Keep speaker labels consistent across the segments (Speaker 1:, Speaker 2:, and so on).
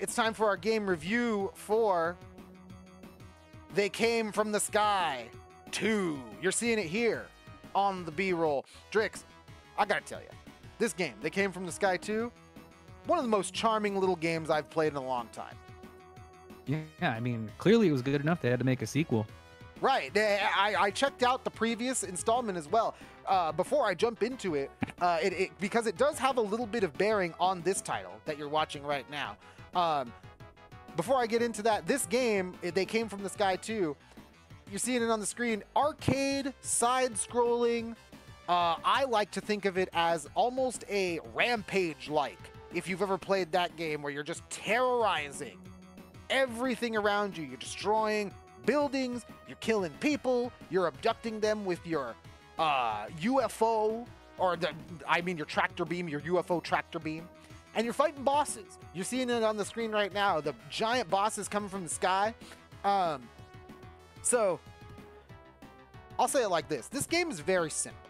Speaker 1: It's time for our game review for They Came From the Sky 2. You're seeing it here on the B-roll. Drix, I gotta tell you, this game, They Came From the Sky 2, one of the most charming little games I've played in a long time.
Speaker 2: Yeah, I mean, clearly it was good enough they had to make a sequel.
Speaker 1: Right. I checked out the previous installment as well. Before I jump into it, because it does have a little bit of bearing on this title that you're watching right now. Before I get into that, this game, They Came From the Sky 2, you're seeing it on the screen, arcade, side-scrolling. I like to think of it as almost a Rampage-like, if you've ever played that game where you're just terrorizing everything around you. You're destroying buildings, you're killing people, you're abducting them with your UFO, or your tractor beam, your UFO tractor beam. And you're fighting bosses. You're seeing it on the screen right now. The giant bosses coming from the sky. So, I'll say it like this. This game is very simple.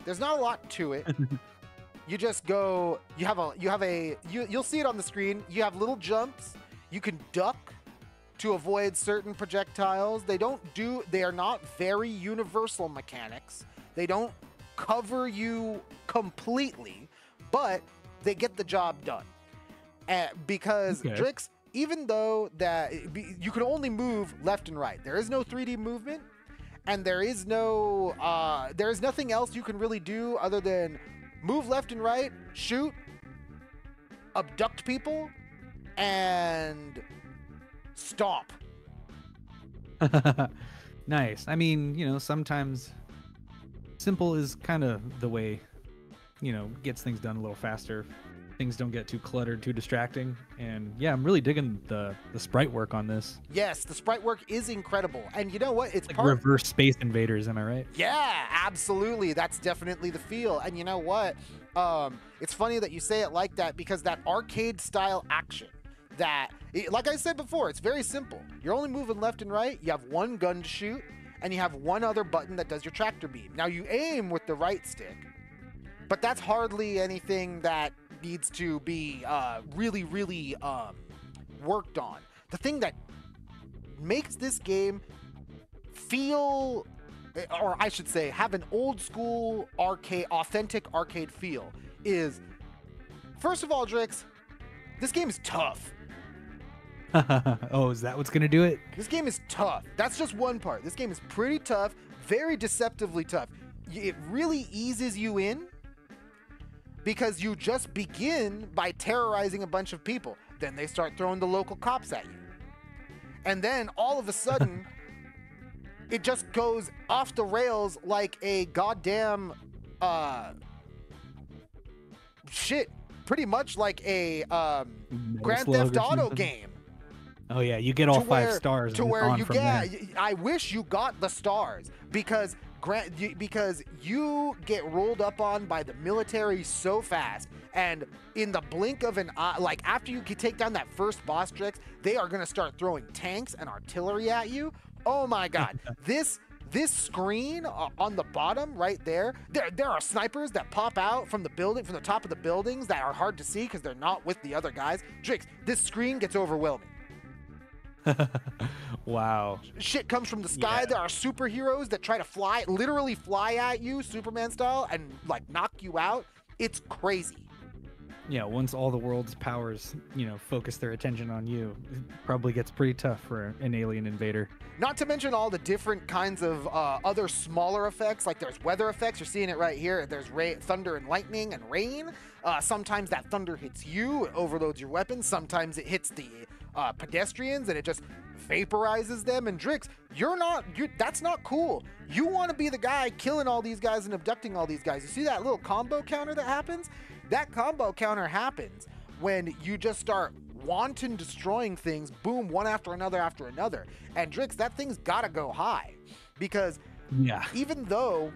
Speaker 1: There's not a lot to it. You just go, you'll see it on the screen. You have little jumps. You can duck to avoid certain projectiles. They are not very universal mechanics. They don't cover you completely, but they get the job done. Because Drix, even though that you can only move left and right, there is no 3D movement, and there is nothing else you can really do other than move left and right, shoot, abduct people, and stomp.
Speaker 2: Nice. I mean, sometimes simple is kind of the way, gets things done a little faster. Things don't get too cluttered, too distracting. And yeah, I'm really digging the sprite work on this.
Speaker 1: Yes, the sprite work is incredible. And you know what? It's
Speaker 2: like reverse Space Invaders, am I right?
Speaker 1: Yeah, absolutely. That's definitely the feel. And you know what? It's funny that you say it like that, because that arcade style action, like I said before, it's very simple. You're only moving left and right. You have one gun to shoot, and you have one other button that does your tractor beam. Now you aim with the right stick, but that's hardly anything that needs to be really worked on. The thing that makes this game feel, or I should say have an old school arcade, authentic arcade feel, is, first of all, Drix, this game is tough.
Speaker 2: Oh, is that what's gonna do it?
Speaker 1: This game is tough. That's just one part. This game is pretty tough, very deceptively tough. It really eases you in, because you just begin by terrorizing a bunch of people. Then they start throwing the local cops at you. And then all of a sudden, it just goes off the rails like a goddamn, pretty much like a Grand Theft Auto game.
Speaker 2: Oh yeah, you get all 5 stars.
Speaker 1: To where you get, I wish you got the stars, because you get rolled up on by the military so fast, and in the blink of an eye, like after you take down that first boss, Drix, they are gonna start throwing tanks and artillery at you. Oh my god. This screen on the bottom right there are snipers that pop out from the top of the buildings that are hard to see because they're not with the other guys. Drix, this screen gets overwhelming.
Speaker 2: Wow.
Speaker 1: Shit comes from the sky. Yeah. There are superheroes that try to literally fly at you, Superman style, and like knock you out. It's crazy.
Speaker 2: Yeah, once all the world's powers, focus their attention on you, it probably gets pretty tough for an alien invader.
Speaker 1: Not to mention all the different kinds of other smaller effects, like there's weather effects. You're seeing it right here. There's thunder and lightning and rain. Sometimes that thunder hits you, it overloads your weapons. Sometimes it hits the pedestrians and it just vaporizes them. And Drix, that's not cool. You want to be the guy killing all these guys and abducting all these guys. You see that little combo counter that happens? That combo counter happens when you just start wanton destroying things, boom, one after another after another. And Drix, that thing's gotta go high, because even though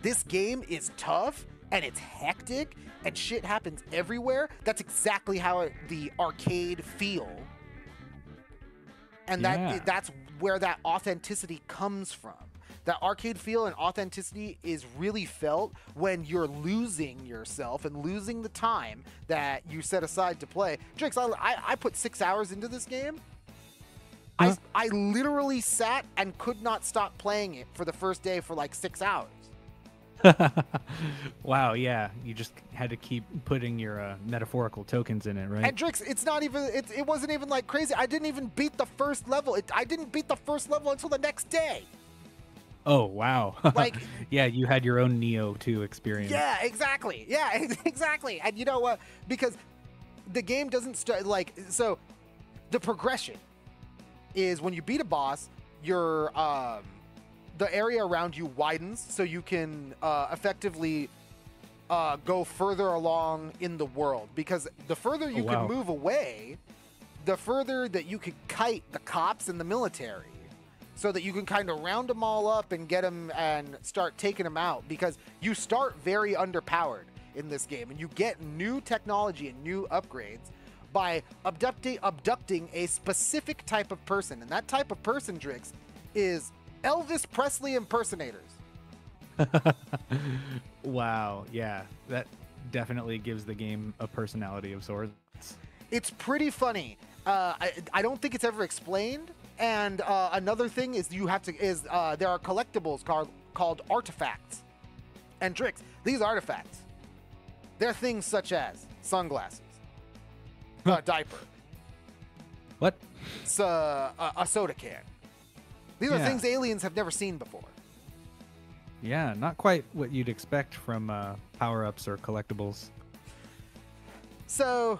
Speaker 1: this game is tough and it's hectic and shit happens everywhere, that's exactly how the arcade feel. And that's where that authenticity comes from. That arcade feel and authenticity is really felt when you're losing yourself and losing the time that you set aside to play. Drix, I put 6 hours into this game.
Speaker 2: Huh?
Speaker 1: I literally sat and could not stop playing it for the first day for like 6 hours.
Speaker 2: Wow, yeah. You just had to keep putting your metaphorical tokens in it, right?
Speaker 1: And Drix, it's not even, it wasn't even like crazy. I didn't even beat the first level. I didn't beat the first level until the next day.
Speaker 2: Oh, wow.
Speaker 1: Like,
Speaker 2: yeah, you had your own Neo 2 experience.
Speaker 1: yeah, exactly. Yeah, exactly. And you know what? Because the game doesn't start like, so the progression is when you beat a boss, your the area around you widens so you can effectively go further along in the world, because the further you can move away, the further that you can kite the cops and the military, so that you can kind of round them all up and get them and start taking them out, because you start very underpowered in this game and you get new technology and new upgrades by abducting a specific type of person. And that type of person, Drix, is Elvis Presley impersonators.
Speaker 2: Wow, yeah. That definitely gives the game a personality of sorts.
Speaker 1: It's pretty funny. I don't think it's ever explained. And another thing is there are collectibles called artifacts. And Drix, these artifacts, they're things such as sunglasses, a diaper,
Speaker 2: What?
Speaker 1: a soda can. These are things aliens have never seen before.
Speaker 2: Yeah, not quite what you'd expect from power-ups or collectibles.
Speaker 1: So,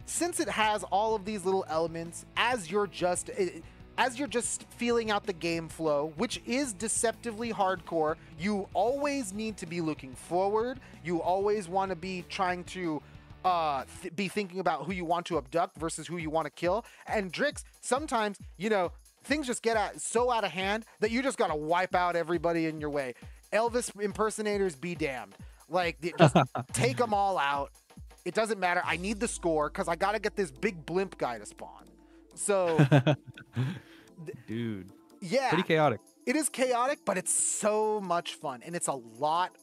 Speaker 1: since it has all of these little elements, as you're just feeling out the game flow, which is deceptively hardcore, you always need to be looking forward. You always want to be trying to be thinking about who you want to abduct versus who you want to kill. And Drix, sometimes, things just get so out of hand that you just got to wipe out everybody in your way. Elvis impersonators be damned. Like, just take them all out. It doesn't matter. I need the score because I got to get this big blimp guy to spawn. So,
Speaker 2: dude,
Speaker 1: yeah,
Speaker 2: pretty chaotic.
Speaker 1: It is chaotic, but it's so much fun. And it's a lot.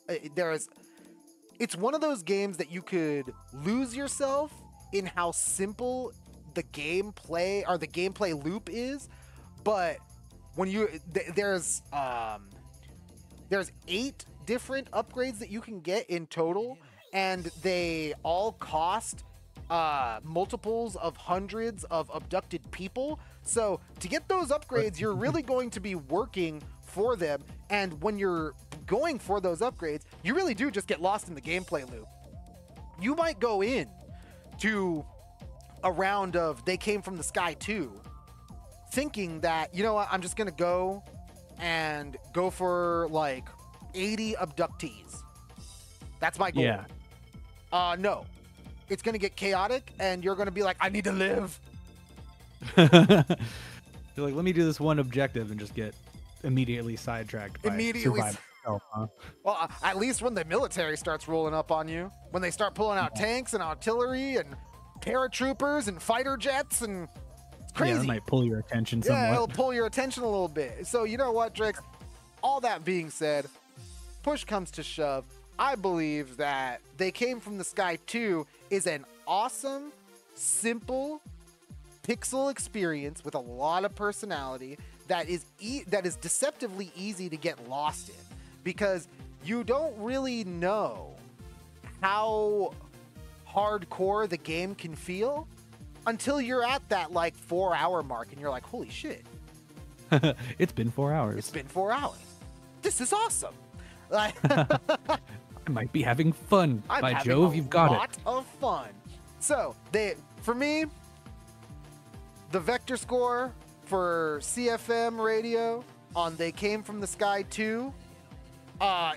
Speaker 1: It's one of those games that you could lose yourself in how simple the gameplay or the gameplay loop is. But when there's 8 different upgrades that you can get in total, and they all cost multiples of hundreds of abducted people. So to get those upgrades, you're really going to be working for them. And when you're going for those upgrades, you really do just get lost in the gameplay loop. You might go in to a round of They Came From the Sky 2 thinking that, you know what, I'm just going to go for like 80 abductees. That's my goal.
Speaker 2: Yeah.
Speaker 1: No. It's going to get chaotic and you're going to be like, I need to live.
Speaker 2: You're like, let me do this one objective and just get immediately sidetracked by survival.
Speaker 1: Well, at least when the military starts rolling up on you, when they start pulling out tanks and artillery and paratroopers and fighter jets, and it's crazy.
Speaker 2: Yeah, that might pull your attention somewhat.
Speaker 1: Yeah, it'll pull your attention a little bit. So you know what, Drix? All that being said, push comes to shove, I believe that They Came From the Sky 2 is an awesome, simple pixel experience with a lot of personality that is deceptively easy to get lost in, because you don't really know how hardcore the game can feel until you're at that like 4-hour mark and you're like, holy shit.
Speaker 2: It's been 4 hours.
Speaker 1: It's been 4 hours. This is awesome. Like,
Speaker 2: I might be having fun. By Jove, you've got it.
Speaker 1: A lot of fun. So, for me, the vector score for CFM radio on They Came From the Sky 2,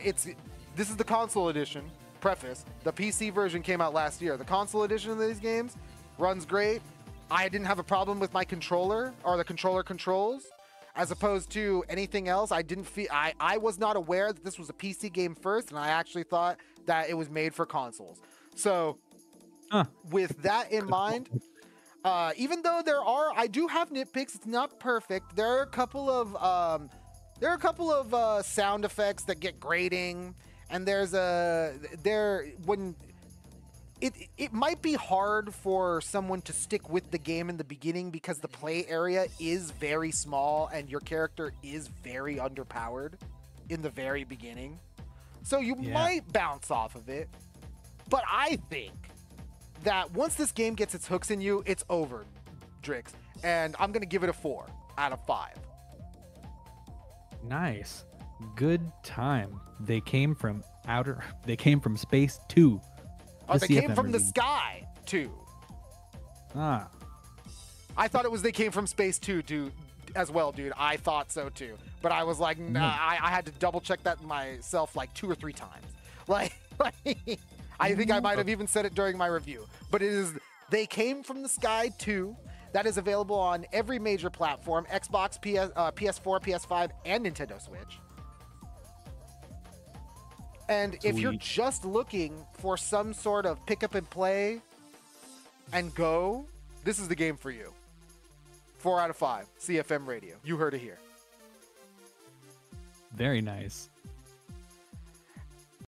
Speaker 1: this is the console edition. Preface, the PC version came out last year. The console edition of these games runs great. I didn't have a problem with my controller or the controller controls. As opposed to anything else, I was not aware that this was a PC game first, and I actually thought that it was made for consoles. So, with that in mind, even though I do have nitpicks, it's not perfect. There are a couple of There are a couple of sound effects that get grating, and it might be hard for someone to stick with the game in the beginning because the play area is very small and your character is very underpowered in the very beginning. So you might bounce off of it. But I think that once this game gets its hooks in you, it's over, Drix. And I'm going to give it a 4 out of 5.
Speaker 2: Nice. Good time. They came from space too.
Speaker 1: Oh, they came from the sky too.
Speaker 2: Ah.
Speaker 1: I thought it was they came from space too, as well, dude. I thought so too. But I was like, nah, I had to double check that myself like 2 or 3 times. Like I think I might have even said it during my review. But it is They Came from the Sky 2. That is available on every major platform, Xbox, PS4, PS5, and Nintendo Switch. And if you're just looking for some sort of pick up and play and go, this is the game for you. 4 out of 5, CFM Radio. You heard it here.
Speaker 2: Very nice.